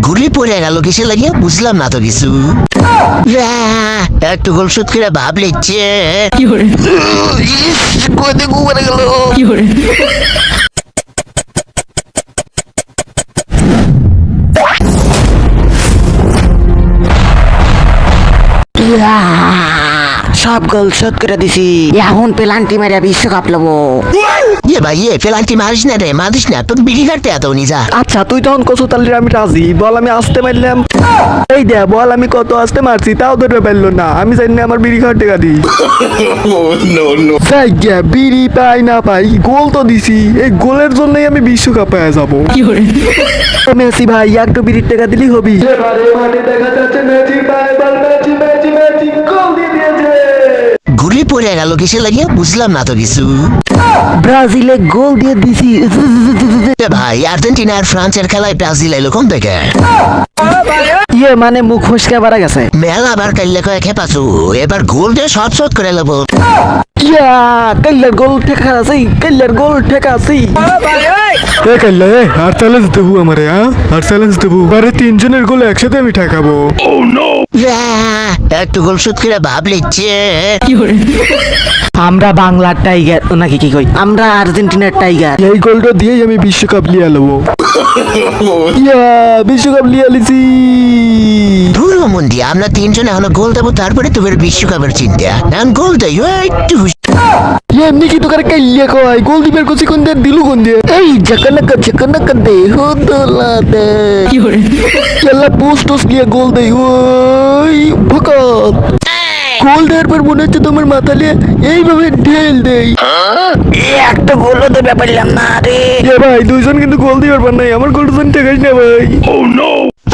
গুলি পড়ে গেল কিসে লাগিয়ে বুঝলাম না তো কিছু। একটু গোল শুট করে ভাব লিখছে গেল। সব গোল শোধ করে দিছি, এখন পেলান্টি মেরে বিশ্বকাপ লবো। ভাই পেলান্টি মারিস না রে, মারিস না, তোর বিড়ি কাটতে এত নিজা। আচ্ছা তুই তখন কত তাহলে আমি রাজি, বল আমি আসতে মারলাম। এই দে বল আমি কত আসতে মারছি, তাও ধরে পারলো না। আমি জানি না আমার বিড়ি খাওয়ার টাকা দিই। বিড়ি পাই না পাই, গোল তো দিছি, এই গোলের জন্যই আমি বিশ্বকাপ পেয়ে যাবো। মেসি ভাই একটু বিড়ির টাকা দিলেই হবি। গুলি পড়ে গেল কিসে লাগিয়ে বুঝলাম না তো কিছু। ব্রাজিলে গোল দিয়ে দিছি। ভাই আর্জেন্টিনা আর ফ্রান্সের খেলায় ব্রাজিল এলো কোন থেকে? মানে মুখ ফসকে বাড়া গেছে। মেলা আবার কাইলে কয়ে খেপাছু, এবার গোল দিয়ে শট শট করে নেবো। কাল্লার গোল ঠেকা আছে, কাল্লার গোল ঠেকা আছে। আর চ্যালেঞ্জ দেবো আমারে, আর চ্যালেঞ্জ দেবো, আরে তিনজনের গোল একসাথে আমি ঠেকাবো। একটু গোল শুট করে ভাব লিখছে। আমরা বাংলার টাইগার নাকি কি কই, আমরা আর্জেন্টিনার টাইগার। এই গোলটা দিয়েই আমি বিশ্বকাপ লিয়ে নেবো। বিশ্বকাপ লিয়ে লিছি। ধুর মন্দি, আমরা তিনজন এখনো গোল দেবো, তারপরে তোমার বিশ্বকাপের চিন্তা। এখন গোল দেয় একটু এমনি কি তোকে কাইলিয়া কয় গোল দিবের কচি কোন দিয়ে দিলু কোন দিয়ে? এই জাকানাকা দেহ দোলা দে খেলা পোস্ট টোস্ট লিয়ে গোল দেয়। ওই ভকত গোল দেওয়ার পর মনে হচ্ছে তোমার মাথা লিয়ে এইভাবে ঢেল দেই। একটা গোলও তো ব্যাপারলাম না রে। ভাই দুইজন কিন্তু গোল দিবার পার নাই, আমার গোলটা জন ঠেকাইস না ভাই।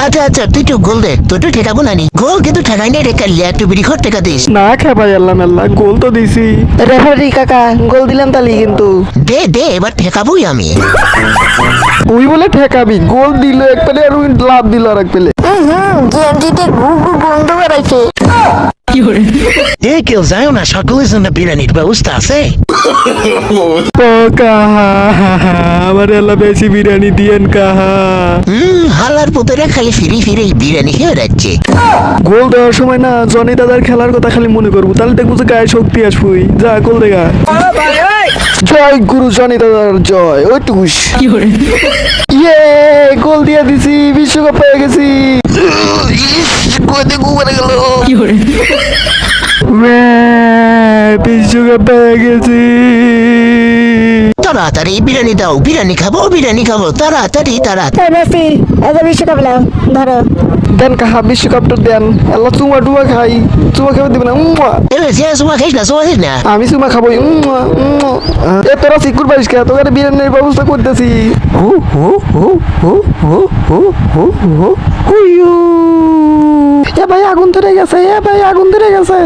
আচ্ছা আচ্ছা তুই তো গোল দে, তোর তো ঠেকাবো না নি। গোল কিন্তু ঠেকাই নাই রে, কালিয়া একটু বিড়ি ঘর টেকা দিস। না খেপাই আল্লাহ গোল তো দিছি। রেফারি কাকা গোল দিলাম তালি কিন্তু। দে দে এবার ঠেকাবোই আমি। ওই বলে ঠেকাবি, গোল দিল এক পেলে আর ওই লাভ দিল আর এক পেলে। গেঞ্জিতে ঘুঘু গন্ধ বেড়াইছে। কেউ যায় না, সকলের জন্য বিরিয়ানির ব্যবস্থা আছে। আমার আল্লাহ বেশি বিরিয়ানি দিয়েন কাহা। হালার পুতরে খালি ফিরে ফিরে বিরিয়ানি খেয়ে যাচ্ছে। গোল দেওয়ার সময় না জনি দাদার খেলার কথা খালি মনে করবো, তাহলে দেখবো যে গায়ে শক্তি আসবই। যা গোল দেখা। জয় গুরু জনি দাদার জয়। ওইটুকুস গোল দিয়ে দিছি, বিশ্বকাপ পেয়ে গেছি। বিশ্বকাপ পেয়ে গেছি। তাড়াতাড়ি বিরিয়ানি দাও, বিরিয়ানি খাবো তাড়াতাড়ি বিশ্বকাপ ধরো দেন কাহা বিশ্বকাপটা দেন। আল্লাহ চুমা টুমা খাই, চুমা খাবে দিবে না। খাইস না। আমি চুমা খাবো। এ তোরা সিকুর পারিস কে, তোকে বিরিয়ানির ব্যবস্থা করতেছি। এ ভাই আগুন ধরে গেছে,